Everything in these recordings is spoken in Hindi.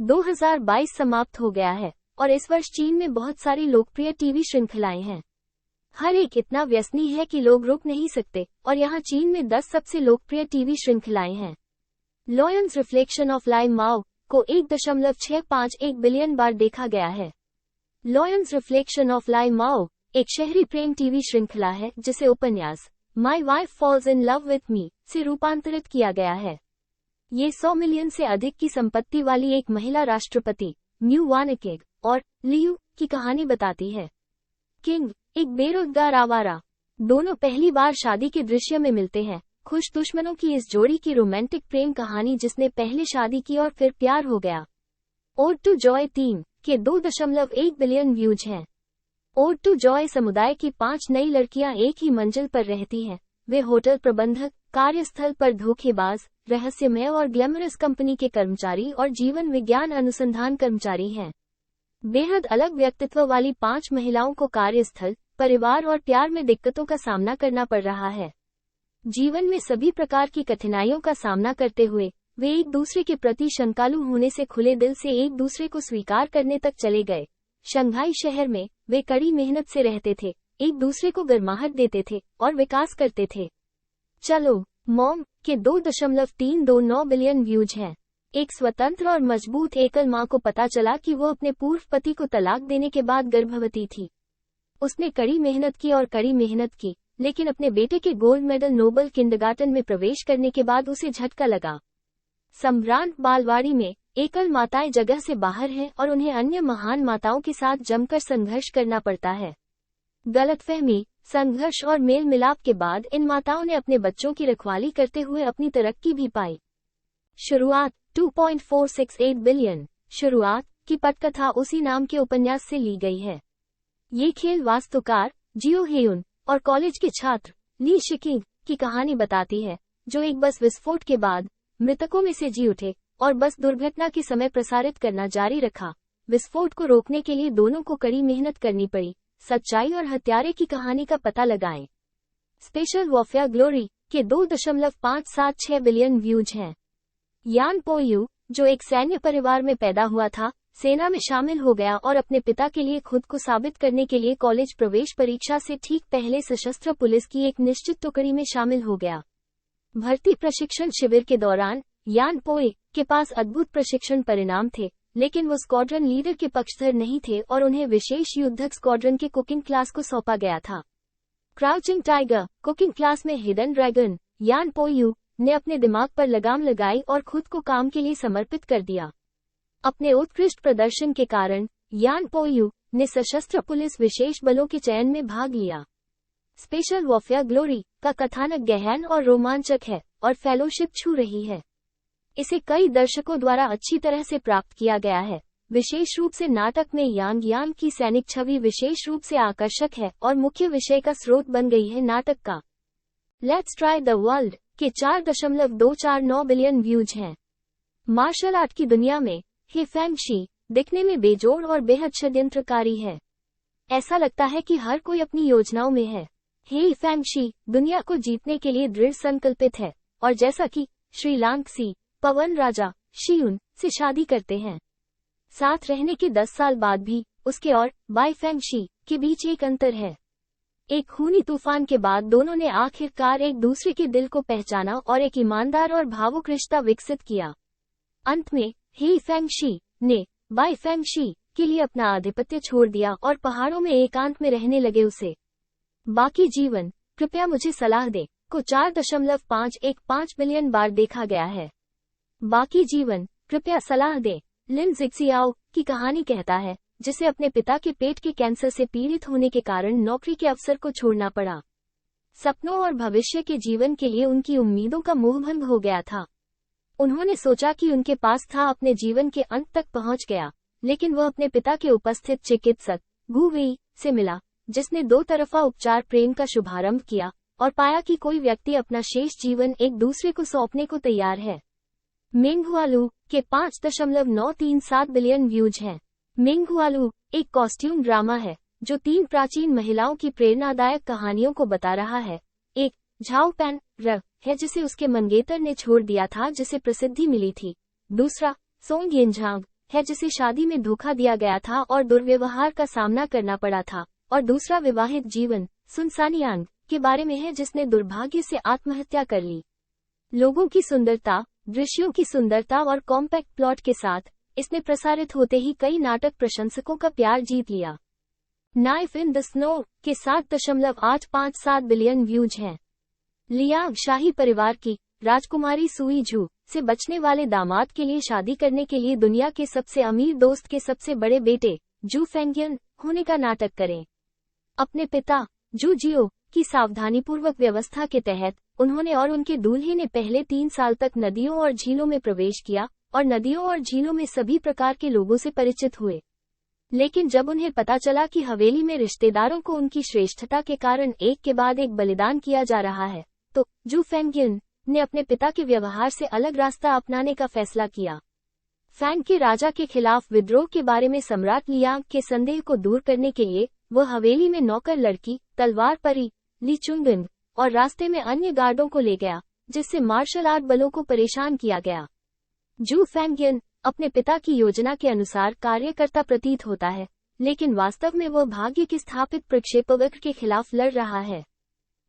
2022 समाप्त हो गया है और इस वर्ष चीन में बहुत सारी लोकप्रिय टीवी श्रृंखलाएं हैं। हर एक इतना व्यसनी है कि लोग रुक नहीं सकते और यहाँ चीन में 10 सबसे लोकप्रिय टीवी श्रृंखलाएं हैं। लॉयंस रिफ्लेक्शन ऑफ लाई माओ को 1.651 बिलियन बार देखा गया है। लॉयंस रिफ्लेक्शन ऑफ लाई माओ एक शहरी प्रेम टीवी श्रृंखला है जिसे उपन्यास my wife falls in love with me से रूपांतरित किया गया है। ये 100 मिलियन से अधिक की संपत्ति वाली एक महिला राष्ट्रपति म्यू वान किंग और लियू की कहानी बताती है। किंग एक बेरोजगार आवारा, दोनों पहली बार शादी के दृश्य में मिलते हैं। खुश दुश्मनों की इस जोड़ी की रोमांटिक प्रेम कहानी जिसने पहले शादी की और फिर प्यार हो गया। ओड टू जॉय 3 के 2.1 बिलियन व्यूज हैं। ओड टू जॉय समुदाय की 5 नई लड़कियां एक ही मंजिल पर रहती हैं। वे होटल प्रबंधक, कार्यस्थल पर धोखेबाज, रहस्यमय और ग्लैमरस कंपनी के कर्मचारी और जीवन विज्ञान अनुसंधान कर्मचारी हैं। बेहद अलग व्यक्तित्व वाली 5 महिलाओं को कार्यस्थल, परिवार और प्यार में दिक्कतों का सामना करना पड़ रहा है। जीवन में सभी प्रकार की कठिनाइयों का सामना करते हुए वे एक दूसरे के प्रति शंकालु होने से खुले दिल से एक दूसरे को स्वीकार करने तक चले गए। शंघाई शहर में वे कड़ी मेहनत से रहते थे, एक दूसरे को गर्माहट देते थे और विकास करते थे। चलो मॉम के 2.329 बिलियन व्यूज हैं। एक स्वतंत्र और मजबूत एकल मां को पता चला कि वो अपने पूर्व पति को तलाक देने के बाद गर्भवती थी। उसने कड़ी मेहनत की, लेकिन अपने बेटे के गोल्ड मेडल नोबल किंडरगार्टन में प्रवेश करने के बाद उसे झटका लगा। सम्रांत बालवाड़ी में एकल माताएं जगह से बाहर हैं और उन्हें अन्य महान माताओं के साथ जमकर संघर्ष करना पड़ता है। गलतफहमी, संघर्ष और मेल मिलाप के बाद इन माताओं ने अपने बच्चों की रखवाली करते हुए अपनी तरक्की भी पाई। शुरुआत 2.468 बिलियन। शुरुआत की पटकथा उसी नाम के उपन्यास से ली गई है। ये खेल वास्तुकार जियो हेयुन और कॉलेज के छात्र ली शिकिंग की कहानी बताती है, जो एक बस विस्फोट के बाद मृतकों में से जी उठे और बस दुर्घटना के समय प्रसारित करना जारी रखा। विस्फोट को रोकने के लिए दोनों को कड़ी मेहनत करनी पड़ी। सच्चाई और हत्यारे की कहानी का पता लगाएं। स्पेशल वॉरफेयर ग्लोरी के 2.576 बिलियन व्यूज हैं। यान पोयू, जो एक सैन्य परिवार में पैदा हुआ था, सेना में शामिल हो गया और अपने पिता के लिए खुद को साबित करने के लिए कॉलेज प्रवेश परीक्षा से ठीक पहले सशस्त्र पुलिस की एक निश्चित टुकड़ी में शामिल हो गया। भर्ती प्रशिक्षण शिविर के दौरान यान पोए के पास अद्भुत प्रशिक्षण परिणाम थे, लेकिन वो स्क्वाड्रन लीडर के पक्षधर नहीं थे और उन्हें विशेष युद्धक स्क्वाड्रन के कुकिंग क्लास को सौंपा गया था। क्राउचिंग टाइगर कुकिंग क्लास में हिडन ड्रैगन यान पोयू ने अपने दिमाग पर लगाम लगाई और खुद को काम के लिए समर्पित कर दिया। अपने उत्कृष्ट प्रदर्शन के कारण यान पोयू ने सशस्त्र पुलिस विशेष बलों के चयन में भाग लिया। स्पेशल वॉरफेयर ग्लोरी का कथानक गहन और रोमांचक है और फेलोशिप छू रही है। इसे कई दर्शकों द्वारा अच्छी तरह से प्राप्त किया गया है। विशेष रूप से नाटक में यांग यांग की सैनिक छवि विशेष रूप से आकर्षक है और मुख्य विषय का स्रोत बन गई है नाटक का। लेट्स ट्राई द वर्ल्ड के 4.249 बिलियन व्यूज हैं। मार्शल आर्ट की दुनिया में हे फेंगशी दिखने में बेजोड़ और बेहद षड्यंत्रकारी है। ऐसा लगता है कि हर कोई अपनी योजनाओं में है। हे फेंगशी दुनिया को जीतने के लिए दृढ़ संकल्पित है और जैसा कि श्रीलंकासी पवन राजा शियुन से शादी करते हैं। साथ रहने के 10 साल बाद भी उसके और बाई फेंगशी के बीच एक अंतर है। एक खूनी तूफान के बाद दोनों ने आखिरकार एक दूसरे के दिल को पहचाना और एक ईमानदार और भावुक रिश्ता विकसित किया। अंत में हे फेंगशी ने बाई फेंगशी के लिए अपना आधिपत्य छोड़ दिया और पहाड़ों में एकांत में रहने लगे। उसे बाकी जीवन कृपया मुझे सलाह दे को 4.515 बिलियन बार देखा गया है। बाकी जीवन कृपया सलाह दे लिन जिक्सियाओ की कहानी कहता है, जिसे अपने पिता के पेट के कैंसर से पीड़ित होने के कारण नौकरी के अवसर को छोड़ना पड़ा। सपनों और भविष्य के जीवन के लिए उनकी उम्मीदों का मोहभंग हो गया था। उन्होंने सोचा कि उनके पास था, अपने जीवन के अंत तक पहुंच गया, लेकिन वह अपने पिता के उपस्थित चिकित्सक गु वेई से मिला, जिसने 2 तरफा उपचार प्रेम का शुभारंभ किया और पाया कि कोई व्यक्ति अपना शेष जीवन एक दूसरे को सौंपने को तैयार है। मेंगहुआलू के 5.937 बिलियन व्यूज हैं। मेंगहुआलू एक कॉस्ट्यूम ड्रामा है जो 3 प्राचीन महिलाओं की प्रेरणादायक कहानियों को बता रहा है। एक झाओ पैन र है जिसे उसके मंगेतर ने छोड़ दिया था, जिसे प्रसिद्धि मिली थी। दूसरा सोंग यिनझांग है जिसे शादी में धोखा दिया गया था और दुर्व्यवहार का सामना करना पड़ा था, और दूसरा विवाहित जीवन सुनसानियांग के बारे में है जिसने दुर्भाग्य से आत्महत्या कर ली। लोगों की सुंदरता, दृश्यों की सुंदरता और कॉम्पैक्ट प्लॉट के साथ इसने प्रसारित होते ही कई नाटक प्रशंसकों का प्यार जीत लिया। नाइफ इन द स्नो के 7.857 बिलियन व्यूज हैं। लियांग शाही परिवार की राजकुमारी सुई झू से बचने वाले दामाद के लिए शादी करने के लिए दुनिया के सबसे अमीर दोस्त के सबसे बड़े बेटे जू फेंगियन होने का नाटक करें। अपने पिता जू जियो की सावधानीपूर्वक व्यवस्था के तहत उन्होंने और उनके दूल्हे ने पहले 3 साल तक नदियों और झीलों में प्रवेश किया और नदियों और झीलों में सभी प्रकार के लोगों से परिचित हुए। लेकिन जब उन्हें पता चला कि हवेली में रिश्तेदारों को उनकी श्रेष्ठता के कारण एक के बाद एक बलिदान किया जा रहा है, तो जू फेंगियन ने अपने पिता के व्यवहार से अलग रास्ता अपनाने का फैसला किया। फैंग के राजा के खिलाफ विद्रोह के बारे में सम्राट लियांग के संदेह को दूर करने के लिए वह हवेली में नौकर लड़की, तलवार परी ली चुंगन और रास्ते में अन्य गार्डों को ले गया, जिससे मार्शल आर्ट बलों को परेशान किया गया। जू फेंगियन अपने पिता की योजना के अनुसार कार्यकर्ता प्रतीत होता है, लेकिन वास्तव में वह भाग्य के स्थापित प्रक्षेपवक्र के खिलाफ लड़ रहा है।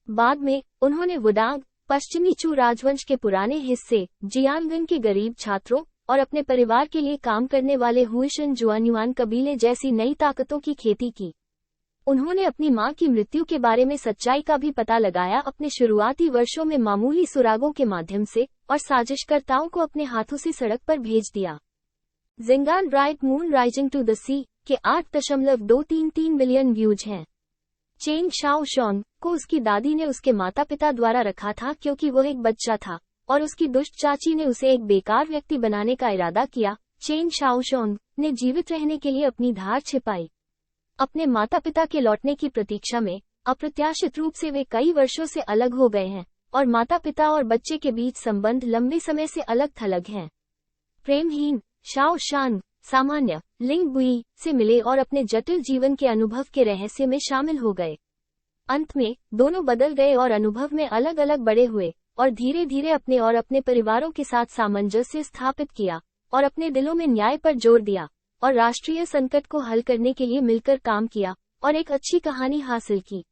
बाद में उन्होंने वुडांग, पश्चिमी चू राजवंश के पुराने हिस्से, जियानगन के गरीब छात्रों और अपने परिवार के लिए काम करने वाले हुइशन जुआन्युआन कबीले जैसी नई ताकतों की खेती की। उन्होंने अपनी मां की मृत्यु के बारे में सच्चाई का भी पता लगाया अपने शुरुआती वर्षों में मामूली सुरागों के माध्यम से, और साजिशकर्ताओं को अपने हाथों से सड़क पर भेज दिया। Jingan bright moon rising to the sea के 8.233 बिलियन व्यूज हैं। चेंग शाओशोंग को उसकी दादी ने उसके माता पिता द्वारा रखा था क्योंकि वह एक बच्चा था, और उसकी दुष्ट चाची ने उसे एक बेकार व्यक्ति बनाने का इरादा किया। चेंग शाओशोंग ने जीवित रहने के लिए अपनी धार छिपाई। अपने माता पिता के लौटने की प्रतीक्षा में अप्रत्याशित रूप से वे कई वर्षों से अलग हो गए हैं, और माता पिता और बच्चे के बीच संबंध लंबे समय से अलग थलग हैं। प्रेमहीन शाओ शान सामान्य लिंग बुई से मिले और अपने जटिल जीवन के अनुभव के रहस्य में शामिल हो गए। अंत में दोनों बदल गए और अनुभव में अलग अलग बड़े हुए, और धीरे धीरे अपने और अपने परिवारों के साथ सामंजस्य स्थापित किया, और अपने दिलों में न्याय पर जोर दिया, और राष्ट्रीय संकट को हल करने के लिए मिलकर काम किया, और एक अच्छी कहानी हासिल की।